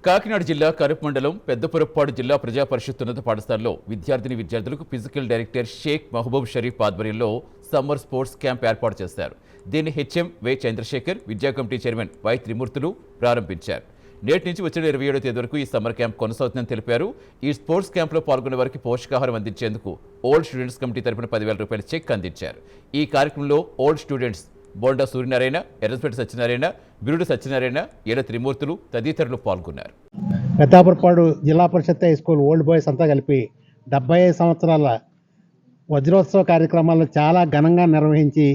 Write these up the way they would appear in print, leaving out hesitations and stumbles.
కాకినాడ జిల్లా కరుప్ మండలం పెద్దపురప్పాడు జిల్లా ప్రజా పరిషత్ ఉన్నత పాఠశాలలో విద్యార్థులకు ఫిజికల్ డైరెక్టర్ షేక్ మహబూబ్ షరీఫ్ ఆధ్వర్యంలో సమ్మర్ స్పోర్ట్స్ క్యాంప్ ఏర్పాటు చేశారు. దీన్ని హెచ్ఎం వై చంద్రశేఖర్, విద్యా కమిటీ చైర్మన్ వై త్రిమూర్తులు ప్రారంభించారు. నేటి నుంచి వచ్చే 27వ తేదీ వరకు ఈ సమ్మర్ క్యాంప్ కొనసాగుతుందని తెలిపారు. ఈ స్పోర్ట్స్ క్యాంప్లో పాల్గొనే వారికి పోషకాహారం అందించేందుకు ఓల్డ్ స్టూడెంట్స్ కమిటీ తరపున 10,000 రూపాయల చెక్ అందించారు. ఈ కార్యక్రమంలో ఓల్డ్ స్టూడెంట్స్ బోండా సూర్యనారాయణ, ఎర్రస్పేట సత్యనారాయణ, బిరుడు సత్యనారాయణ, ఏల త్రిమూర్తులు తదితరులు పాల్గొన్నారు. పెద్దాపురపాడు జిల్లా పరిషత్ హై స్కూల్ ఓల్డ్ బాయ్స్ అంతా కలిపి 75 సంవత్సరాల వజ్రోత్సవ కార్యక్రమాలను చాలా ఘనంగా నిర్వహించి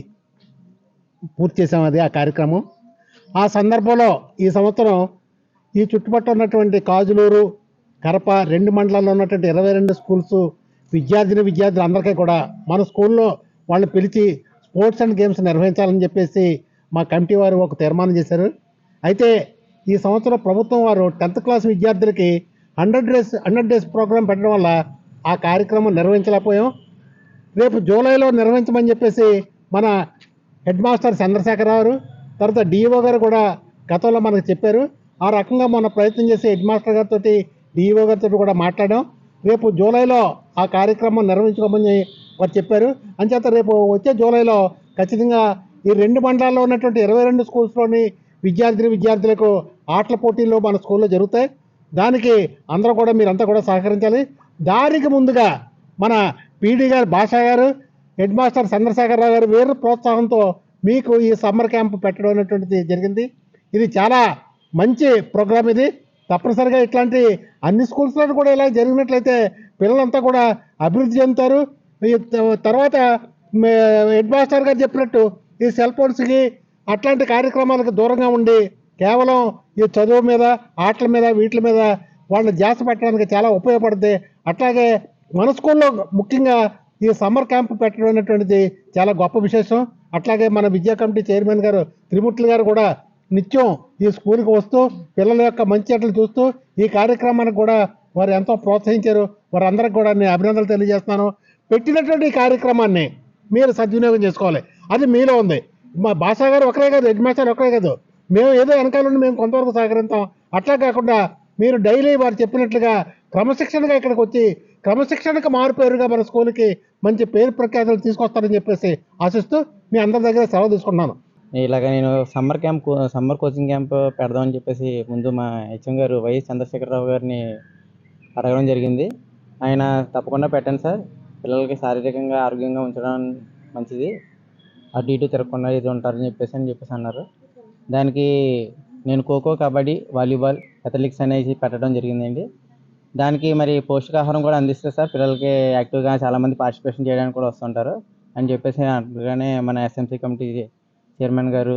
పూర్తి చేసాం. అది ఆ కార్యక్రమం. ఆ సందర్భంలో ఈ సంవత్సరం ఈ చుట్టుపక్కల ఉన్నటువంటి కాజులూరు, కరప 2 మండలాల్లో ఉన్నటువంటి 22 స్కూల్స్ విద్యార్థులు అందరికీ కూడా మన స్కూల్లో వాళ్ళని పిలిచి స్పోర్ట్స్ అండ్ గేమ్స్ నిర్వహించాలని చెప్పేసి మా కమిటీ వారు ఒక తీర్మానం చేశారు. అయితే ఈ సంవత్సరం ప్రభుత్వం వారు 10th క్లాస్ విద్యార్థులకి 100 డేస్ ప్రోగ్రాం పెట్టడం వల్ల ఆ కార్యక్రమం నిర్వహించలేకపోయాం. రేపు జూలైలో నిర్వహించమని చెప్పేసి మన హెడ్ మాస్టర్ చంద్రశేఖరరావు గారు, తర్వాత డిఈఓ గారు కూడా గతంలో మనకు చెప్పారు. ఆ రకంగా మన ప్రయత్నం చేసి హెడ్ మాస్టర్ గారితో, డిఈఓ గారితో కూడా మాట్లాడాం. రేపు జూలైలో ఆ కార్యక్రమం నిర్వహించుకోమని వారు చెప్పారు. అంచేత రేపు వచ్చే జూలైలో ఖచ్చితంగా ఈ 2 మండలాల్లో ఉన్నటువంటి 22 స్కూల్స్లోని విద్యార్థులకు ఆటల పోటీలు మన స్కూల్లో జరుగుతాయి. దానికి మీరంతా కూడా సహకరించాలి. దానికి ముందుగా మన పీడీ గారు, భాషా గారు, హెడ్ మాస్టర్ చంద్రశేఖరరావు గారు వీరి ప్రోత్సాహంతో మీకు ఈ సమ్మర్ క్యాంప్ పెట్టడం అనేటువంటిది జరిగింది. ఇది చాలా మంచి ప్రోగ్రాం. ఇది తప్పనిసరిగా ఇట్లాంటి అన్ని స్కూల్స్లో కూడా ఇలా జరిగినట్లయితే పిల్లలంతా కూడా అభివృద్ధి చెందుతారు. తర్వాత హెడ్ మాస్టర్ గారు చెప్పినట్టు ఈ సెల్ ఫోన్స్కి అట్లాంటి కార్యక్రమాలకు దూరంగా ఉండి కేవలం ఈ చదువు మీద, ఆటల మీద, వీటి మీద వాళ్ళని ధ్యాస పెట్టడానికి చాలా ఉపయోగపడుతుంది. అట్లాగే మన స్కూల్లో ముఖ్యంగా ఈ సమ్మర్ క్యాంప్ పెట్టడం అనేటువంటిది చాలా గొప్ప విశేషం. అట్లాగే మన విద్యా కమిటీ చైర్మన్ గారు త్రిమూర్తులు గారు కూడా నిత్యం ఈ స్కూల్కి వస్తూ పిల్లల యొక్క మంచి అట్లు చూస్తూ ఈ కార్యక్రమానికి కూడా వారు ఎంతో ప్రోత్సహించారు. వారందరికీ కూడా నేను అభినందనలు తెలియజేస్తున్నాను. పెట్టినటువంటి ఈ కార్యక్రమాన్ని మీరు సద్వినియోగం చేసుకోవాలి. అది మీలో ఉంది. మా భాషా గారు ఒకరే కాదు, హెడ్ మాస్టర్ ఒకరే కాదు, మేము ఏదో వెనకాలండి మేము కొంతవరకు సహకరిస్తాం. అట్లా కాకుండా మీరు డైలీ వారు చెప్పినట్లుగా క్రమశిక్షణగా ఇక్కడికి వచ్చి క్రమశిక్షణకు మారుపేరుగా మన స్కూల్కి మంచి పేరు ప్రఖ్యాతులు తీసుకొస్తారని చెప్పేసి ఆశిస్తూ మీ అందరి దగ్గర సెలవు తీసుకుంటున్నాను. ఇలాగ నేను సమ్మర్ కోచింగ్ క్యాంప్ పెడదామని చెప్పేసి ముందు మా హెచ్ఎం గారు వై చంద్రశేఖరరావు గారిని అడగడం జరిగింది. ఆయన తప్పకుండా పెట్టండి సార్, పిల్లలకి శారీరకంగా ఆరోగ్యంగా ఉంచడం మంచిది, అటు ఇటు తిరగకుండా ఇది ఉంటారని చెప్పేసి అన్నారు. దానికి నేను ఖోఖో, కబడ్డీ, వాలీబాల్, అథ్లెటిక్స్ అనేసి పెట్టడం జరిగిందండి. దానికి మరి పోషకాహారం కూడా అందిస్తే సార్ పిల్లలకి యాక్టివ్గా చాలామంది పార్టిసిపేషన్ చేయడానికి కూడా వస్తుంటారు అని చెప్పేసి అనగానే మన ఎస్ఎంసీ కమిటీ చైర్మన్ గారు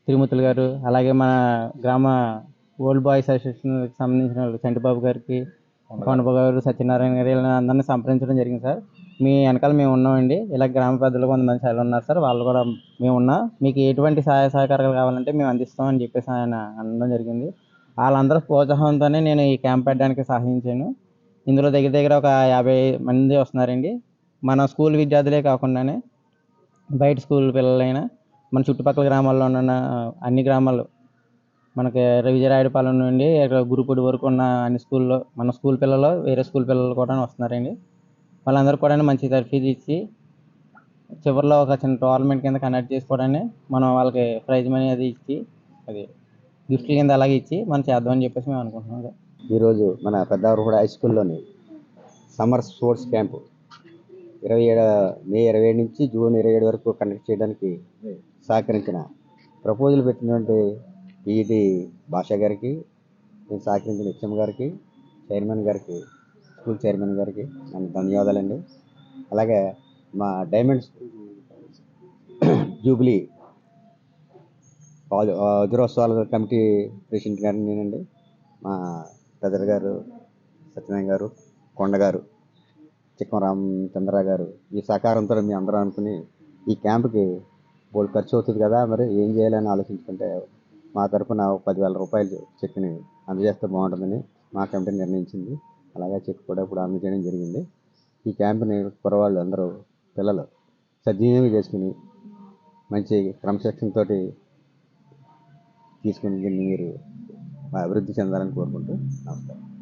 త్రిమూర్తులు గారు, అలాగే మన గ్రామ ఓల్డ్ బాయ్స్ అసోసియేషన్కి సంబంధించిన చంటిబాబు గారికి, కొండబాబు గారు, సత్యనారాయణ గారు ఇలా అందరినీ సంప్రదించడం జరిగింది. సార్ మీ వెనకాల మేము ఉన్నామండి, ఇలా గ్రామ పెద్దలు కొంతమంది చాలా ఉన్నారు సార్, వాళ్ళు కూడా మేము ఉన్నాం, మీకు ఎటువంటి సహాయ సహకారాలు కావాలంటే మేము అందిస్తామని చెప్పేసి ఆయన అనడం జరిగింది. వాళ్ళందరూ ప్రోత్సాహంతోనే నేను ఈ క్యాంప్ పెట్టడానికి సహాయించాను. ఇందులో దగ్గర ఒక 50 మంది వస్తున్నారండి. మన స్కూల్ విద్యార్థులే కాకుండానే బయట స్కూల్ పిల్లలైనా, మన చుట్టుపక్కల గ్రామాల్లో ఉన్న అన్ని గ్రామాలు, మనకి విజయరాయుడుపాలెం నుండి గురుపూడి వరకు ఉన్న అన్ని స్కూల్లో మన స్కూల్ పిల్లలు, వేరే స్కూల్ పిల్లలు కూడా వస్తున్నారండి. వాళ్ళందరూ కూడా మంచి తర్ఫీదు ఇచ్చి చివరిలో ఒక చిన్న టోర్నమెంట్ కింద కండక్ట్ చేసుకోవడాన్ని మనం వాళ్ళకి ప్రైజ్ మనీ అది ఇచ్చి, అది గిఫ్ట్ల కింద అలాగే ఇచ్చి మనం చేద్దామని చెప్పేసి మేము అనుకుంటున్నాం. ఈరోజు మన పెద్దాపురపాడు హై స్కూల్లోని సమ్మర్ స్పోర్ట్స్ క్యాంపు మే 27 నుంచి జూన్ 27 వరకు కండక్ట్ చేయడానికి సహకరించిన ప్రపోజల్ పెట్టినటువంటి పీఈటీ భాషా గారికి, నేను సహకరించిన హెచ్ఎం గారికి, చైర్మన్ గారికి, స్కూల్ చైర్మన్ గారికి నన్ను ధన్యవాదాలండి. అలాగే మా డైమండ్స్ జూబ్లీ వజ్రోత్సవాల కమిటీ ప్రెసిడెంట్ గారిని నేనండి, మా బ్రదర్ గారు సత్యనారాయణ గారు, కొండ గారు, చిక్కం రామచంద్ర గారు ఈ సహకారంతో మీ అందరూ అనుకుని ఈ క్యాంప్కి బోల్డ్ ఖర్చు అవుతుంది కదా, మరి ఏం చేయాలని ఆలోచించుకుంటే మా తరఫున 10,000 రూపాయలు చెక్ని అందజేస్తే బాగుంటుందని మా కమిటీ నిర్ణయించింది. అలాగే చెక్ కూడా ఇప్పుడు అందజేయడం జరిగింది. ఈ క్యాంప్ని కుర్రవాళ్ళు అందరూ పిల్లలు సద్వినియోగం చేసుకుని మంచి క్రమశిక్షణతో తీసుకుని దీన్ని మీరు అభివృద్ధి చెందాలని కోరుకుంటూ నమస్కారం.